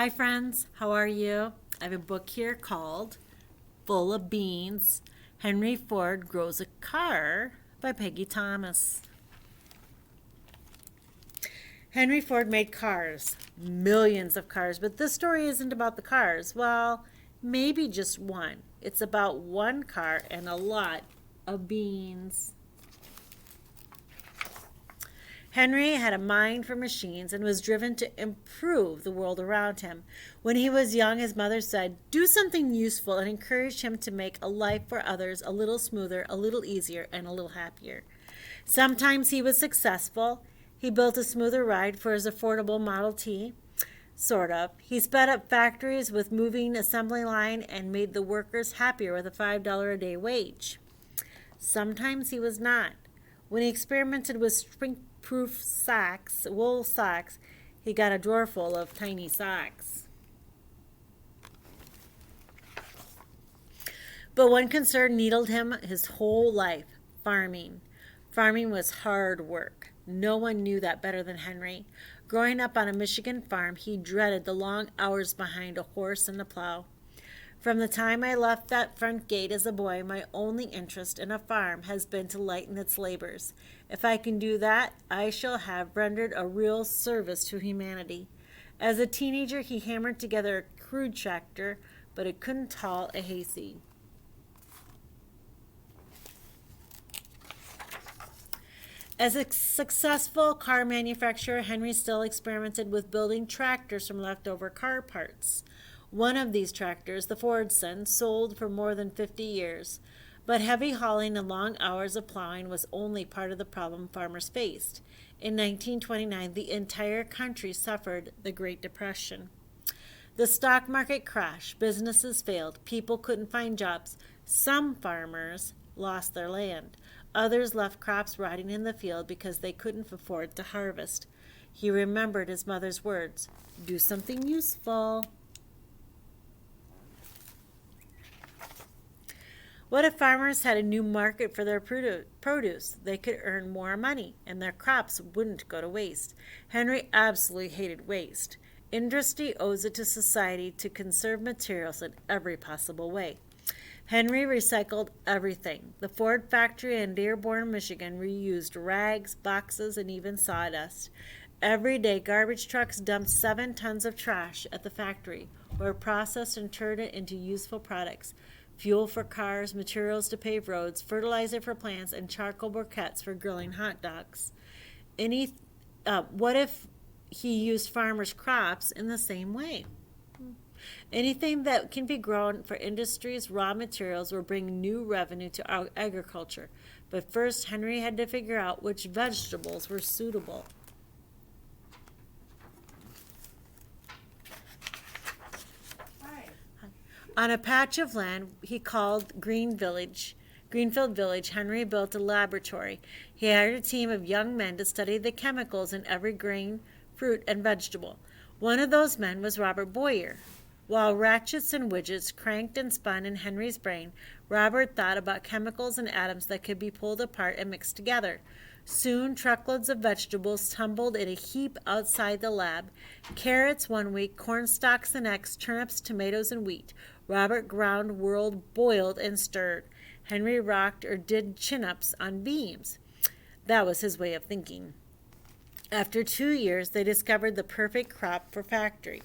Hi, friends. How are you? I have a book here called Full of Beans Henry Ford Grows a Car by Peggy Thomas. Henry Ford made cars, millions of cars, but this story isn't about the cars. Well, maybe just one. It's about one car and a lot of beans. Henry had a mind for machines and was driven to improve the world around him. When he was young, his mother said, "Do something useful," and encouraged him to make a life for others a little smoother, a little easier, and a little happier. Sometimes he was successful. He built a smoother ride for his affordable Model T. Sort of. He sped up factories with moving assembly line and made the workers happier with a $5 a day wage. Sometimes he was not. When he experimented with shrink-proof socks, wool socks, he got a drawer full of tiny socks. But one concern needled him his whole life: farming. Farming was hard work. No one knew that better than Henry. Growing up on a Michigan farm, he dreaded the long hours behind a horse and a plow. From the time I left that front gate as a boy, my only interest in a farm has been to lighten its labors. If I can do that, I shall have rendered a real service to humanity. As a teenager, he hammered together a crude tractor, but it couldn't haul a hayseed. As a successful car manufacturer, Henry still experimented with building tractors from leftover car parts. One of these tractors, the Fordson, sold for more than 50 years. But heavy hauling and long hours of plowing was only part of the problem farmers faced. In 1929, the entire country suffered the Great Depression. The stock market crashed, businesses failed, people couldn't find jobs. Some farmers lost their land. Others left crops rotting in the field because they couldn't afford to harvest. He remembered his mother's words, "Do something useful." What if farmers had a new market for their produce? They could earn more money, and their crops wouldn't go to waste. Henry absolutely hated waste. Industry owes it to society to conserve materials in every possible way. Henry recycled everything. The Ford factory in Dearborn, Michigan reused rags, boxes, and even sawdust. Every day, garbage trucks dumped 7 tons of trash at the factory, or processed and turned it into useful products: fuel for cars, materials to pave roads, fertilizer for plants, and charcoal briquettes for grilling hot dogs. What if he used farmers' crops in the same way? Anything that can be grown for industry's raw materials will bring new revenue to agriculture. But first, Henry had to figure out which vegetables were suitable. On a patch of land he called Greenfield Village, Henry built a laboratory. He hired a team of young men to study the chemicals in every grain, fruit, and vegetable. One of those men was Robert Boyer. While ratchets and widgets cranked and spun in Henry's brain, Robert thought about chemicals and atoms that could be pulled apart and mixed together. Soon, truckloads of vegetables tumbled in a heap outside the lab. Carrots one week, corn stalks the next, turnips, tomatoes, and wheat. Robert ground, whirled, boiled, and stirred. Henry rocked or did chin-ups on beams. That was his way of thinking. After 2 years, they discovered the perfect crop for factory.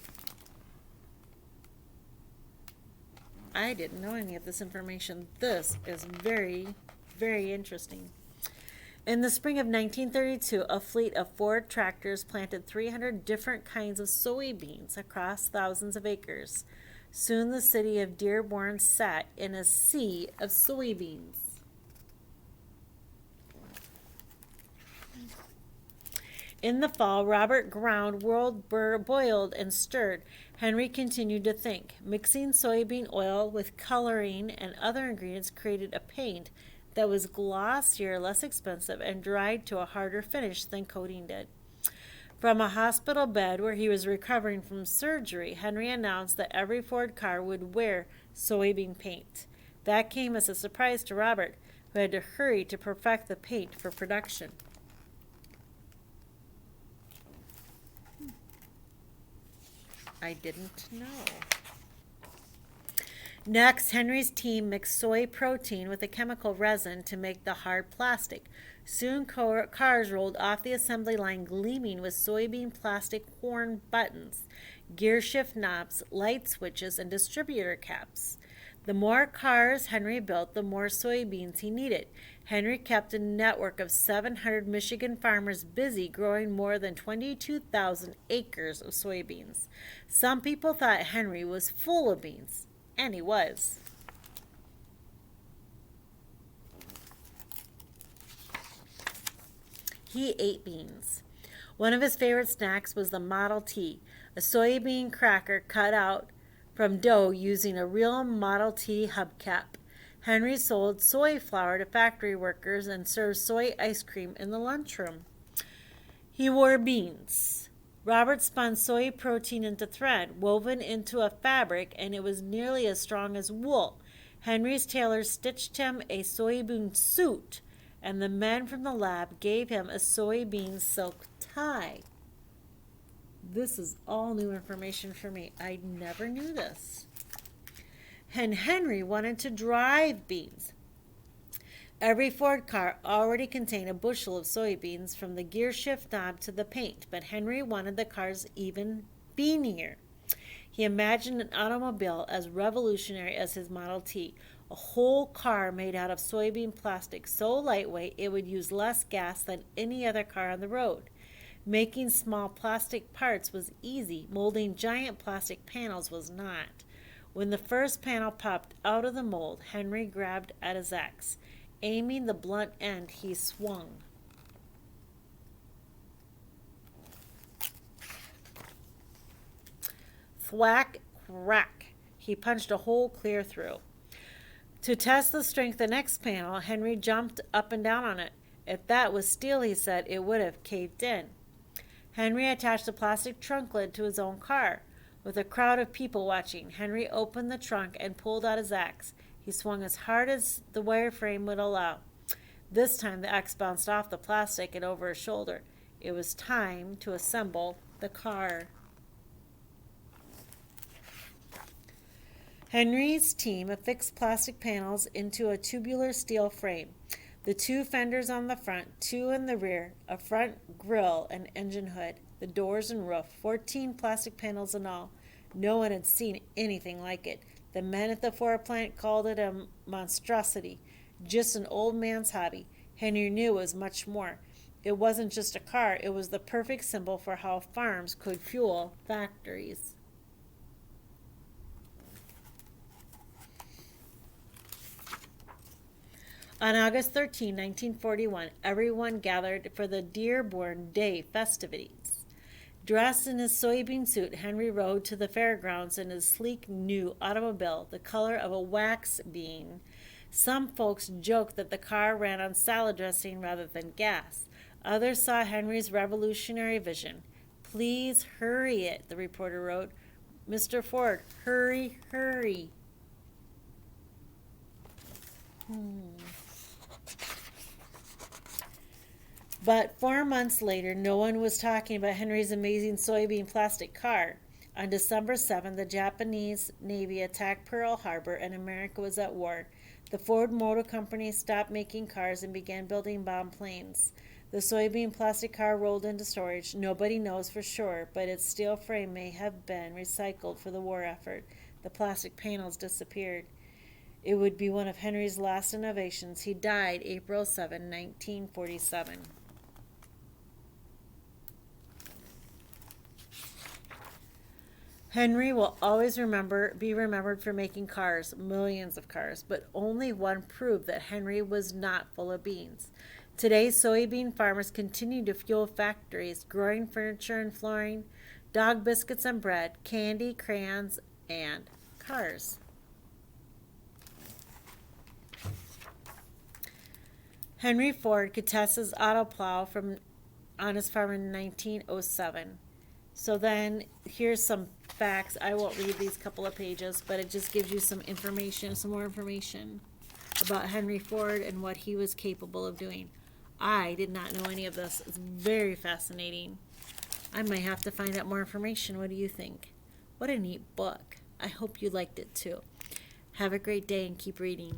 I didn't know any of this information. This is very, very interesting. In the spring of 1932, a fleet of Ford tractors planted 300 different kinds of soybeans across thousands of acres. Soon the city of Dearborn sat in a sea of soybeans. In the fall, Robert ground, whirled, boiled, and stirred. Henry continued to think. Mixing soybean oil with coloring and other ingredients created a paint that was glossier, less expensive, and dried to a harder finish than coating did. From a hospital bed where he was recovering from surgery, Henry announced that every Ford car would wear soybean paint. That came as a surprise to Robert, who had to hurry to perfect the paint for production. I didn't know. Next, Henry's team mixed soy protein with a chemical resin to make the hard plastic. Soon, cars rolled off the assembly line gleaming with soybean plastic horn buttons, gear shift knobs, light switches, and distributor caps. The more cars Henry built, the more soybeans he needed. Henry kept a network of 700 Michigan farmers busy growing more than 22,000 acres of soybeans. Some people thought Henry was full of beans, and he was. He ate beans. One of his favorite snacks was the Model T, a soybean cracker cut out from dough using a real Model T hubcap. Henry sold soy flour to factory workers and served soy ice cream in the lunchroom. He wore beans. Robert spun soy protein into thread, woven into a fabric, and it was nearly as strong as wool. Henry's tailors stitched him a soybean suit, and the men from the lab gave him a soybean silk tie. This is all new information for me. I never knew this. And Henry wanted to drive beans. Every Ford car already contained a bushel of soybeans from the gear shift knob to the paint, but Henry wanted the cars even beanier. He imagined an automobile as revolutionary as his Model T, a whole car made out of soybean plastic so lightweight it would use less gas than any other car on the road. Making small plastic parts was easy. Molding giant plastic panels was not. When the first panel popped out of the mold, Henry grabbed at his axe. Aiming the blunt end, he swung. Thwack, crack. He punched a hole clear through. To test the strength of the next panel, Henry jumped up and down on it. If that was steel, he said, it would have caved in. Henry attached a plastic trunk lid to his own car. With a crowd of people watching, Henry opened the trunk and pulled out his axe. He swung as hard as the wireframe would allow. This time the axe bounced off the plastic and over his shoulder. It was time to assemble the car. Henry's team affixed plastic panels into a tubular steel frame. The two fenders on the front, two in the rear, a front grille and engine hood, the doors and roof, 14 plastic panels in all. No one had seen anything like it. The men at the Ford plant called it a monstrosity, just an old man's hobby. Henry knew it was much more. It wasn't just a car, it was the perfect symbol for how farms could fuel factories. On August 13, 1941, everyone gathered for the Dearborn Day festivities. Dressed in his soybean suit, Henry rode to the fairgrounds in his sleek new automobile, the color of a wax bean. Some folks joked that the car ran on salad dressing rather than gas. Others saw Henry's revolutionary vision. "Please hurry it," the reporter wrote. "Mr. Ford, hurry, hurry." But 4 months later, no one was talking about Henry's amazing soybean plastic car. On December 7, the Japanese Navy attacked Pearl Harbor and America was at war. The Ford Motor Company stopped making cars and began building bomb planes. The soybean plastic car rolled into storage. Nobody knows for sure, but its steel frame may have been recycled for the war effort. The plastic panels disappeared. It would be one of Henry's last innovations. He died April 7, 1947. Henry will always be remembered for making cars, millions of cars, but only one proved that Henry was not full of beans. Today, soybean farmers continue to fuel factories, growing furniture and flooring, dog biscuits and bread, candy, crayons, and cars. Henry Ford could test his auto plow on his farm in 1907. So then, here's some facts. I won't read these couple of pages, but it just gives you some more information about Henry Ford and what he was capable of doing. I did not know any of this. It's very fascinating. I might have to find out more information. What do you think? What a neat book. I hope you liked it too. Have a great day and keep reading.